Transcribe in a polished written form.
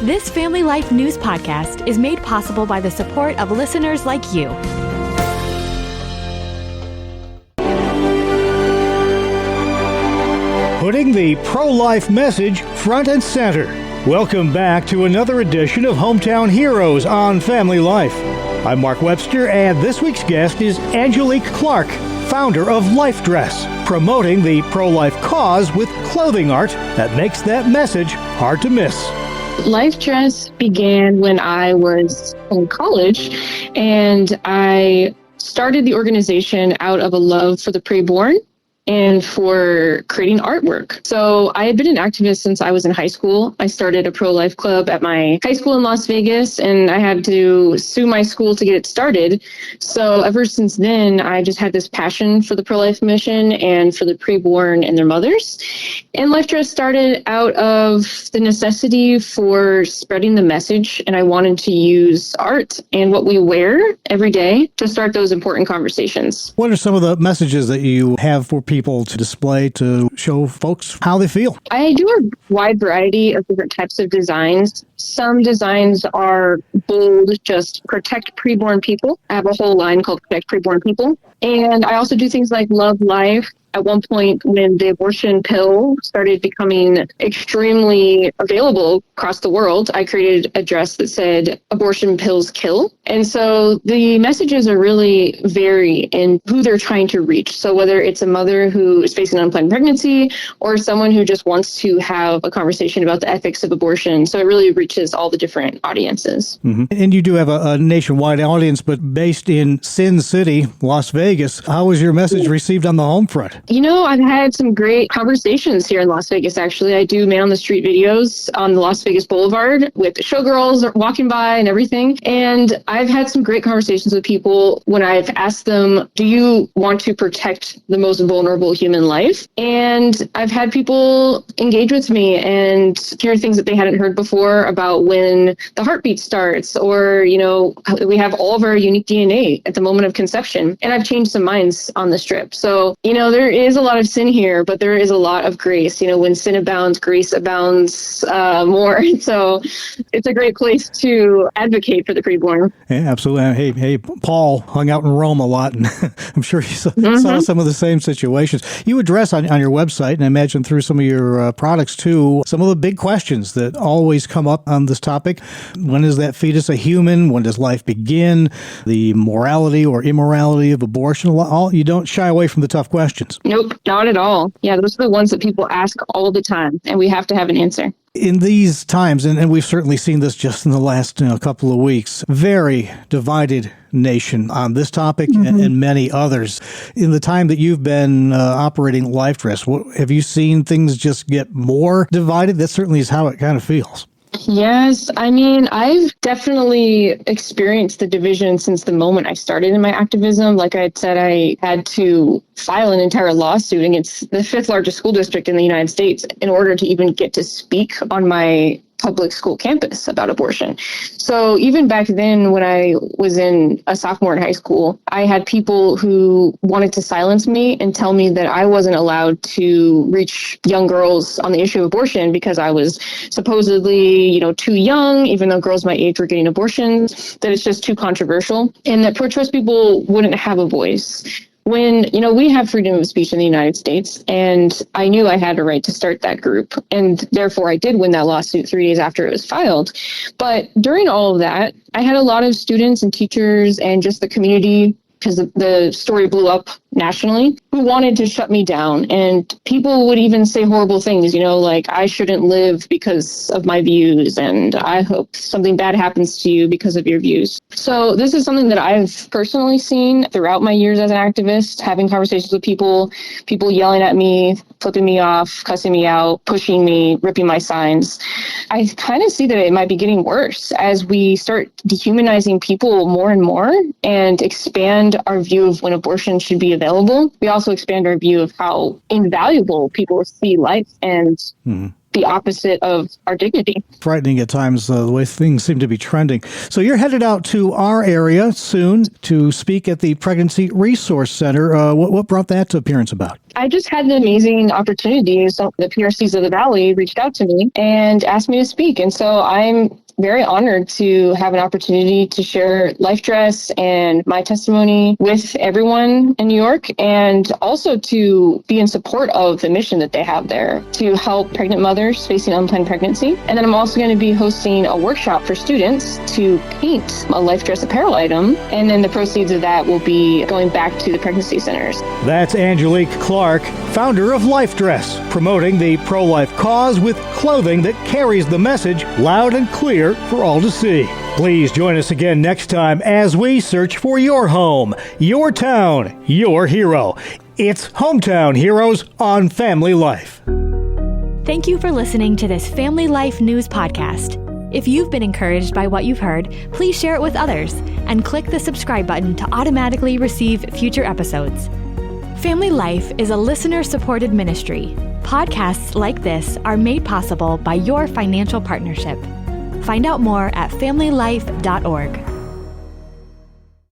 This Family Life News podcast is made possible by the support of listeners like you. Putting the pro-life message front and center. Welcome back to another edition of Hometown Heroes on Family Life. I'm Mark Webster, and this week's guest is Angelique Clark, founder of Life Dress, promoting the pro-life cause with clothing art that makes that message hard to miss. Life Dress began when I was in college, and I started the organization out of a love for the preborn and for creating artwork. So I had been an activist since I was in high school. I started a pro-life club at my high school in Las Vegas, and I had to sue my school to get it started. So ever since then, I just had this passion for the pro-life mission and for the preborn and their mothers. And Life Dress started out of the necessity for spreading the message, and I wanted to use art and what we wear every day to start those important conversations. What are some of the messages that you have for people to display to show folks how they feel? I do a wide variety of different types of designs. Some designs are bold, just protect preborn people. I have a whole line called Protect Preborn People. And I also do things like Love Life. At one point, when the abortion pill started becoming extremely available across the world, I created a dress that said, "Abortion pills kill." And so the messages are really vary in who they're trying to reach. So whether it's a mother who is facing an unplanned pregnancy or someone who just wants to have a conversation about the ethics of abortion. So it really reaches all the different audiences. Mm-hmm. And you do have a nationwide audience, but based in Sin City, Las Vegas. How was your message received on the home front? You know, I've had some great conversations here in Las Vegas, actually. I do man on the street videos on the Las Vegas Boulevard with showgirls walking by and everything. And I've had some great conversations with people when I've asked them, do you want to protect the most vulnerable human life? And I've had people engage with me and hear things that they hadn't heard before about when the heartbeat starts, or, you know, we have all of our unique DNA at the moment of conception. And I've changed some minds on the strip. So, you know, there is a lot of sin here, but there is a lot of grace. You know, when sin abounds, grace abounds more. So it's a great place to advocate for the preborn. Yeah, absolutely. Hey, Paul hung out in Rome a lot, and I'm sure he saw some of the same situations. You address on your website, and I imagine through some of your products too, some of the big questions that always come up on this topic. When is that fetus a human? When does life begin? The morality or immorality of abortion. You don't shy away from the tough questions. Nope, not at all. Yeah, those are the ones that people ask all the time, and we have to have an answer. In these times, and we've certainly seen this just in the last couple of weeks, very divided nation on this topic and many others. In the time that you've been operating Life Dress, have you seen things just get more divided? That certainly is how it kind of feels. Yes, I mean, I've definitely experienced the division since the moment I started in my activism. Like I said, I had to file an entire lawsuit against the fifth largest school district in the United States in order to even get to speak on my public school campus about abortion. So even back then, when I was in a sophomore in high school, I had people who wanted to silence me and tell me that I wasn't allowed to reach young girls on the issue of abortion because I was supposedly, you know, too young, even though girls my age were getting abortions, that it's just too controversial, and that pro-choice people wouldn't have a voice. When, you know, we have freedom of speech in the United States, and I knew I had a right to start that group, and therefore I did win that lawsuit 3 days after it was filed. But during all of that, I had a lot of students and teachers and just the community, because the story blew up nationally, who wanted to shut me down. And people would even say horrible things, you know, like I shouldn't live because of my views, and I hope something bad happens to you because of your views. So this is something that I've personally seen throughout my years as an activist, having conversations with people yelling at me, flipping me off, cussing me out, pushing me, ripping my signs. I kind of see that it might be getting worse as we start dehumanizing people more and more and expand our view of when abortion should be available. We also expand our view of how invaluable people see life and the opposite of our dignity. Frightening at times, the way things seem to be trending. So you're headed out to our area soon to speak at the Pregnancy Resource Center. What brought that to appearance about? I just had an amazing opportunity. So the PRCs of the Valley reached out to me and asked me to speak. And so I'm very honored to have an opportunity to share Life Dress and my testimony with everyone in New York, and also to be in support of the mission that they have there to help pregnant mothers facing unplanned pregnancy. And then I'm also going to be hosting a workshop for students to paint a Life Dress apparel item, and then the proceeds of that will be going back to the pregnancy centers. That's Angelique Clark, founder of Life Dress, promoting the pro-life cause with clothing that carries the message loud and clear for all to see. Please join us again next time as we search for your home, your town, your hero. It's Hometown Heroes on Family Life. Thank you for listening to this Family Life News podcast. If you've been encouraged by what you've heard, please share it with others and click the subscribe button to automatically receive future episodes. Family Life is a listener-supported ministry. Podcasts like this are made possible by your financial partnership. Find out more at familylife.org.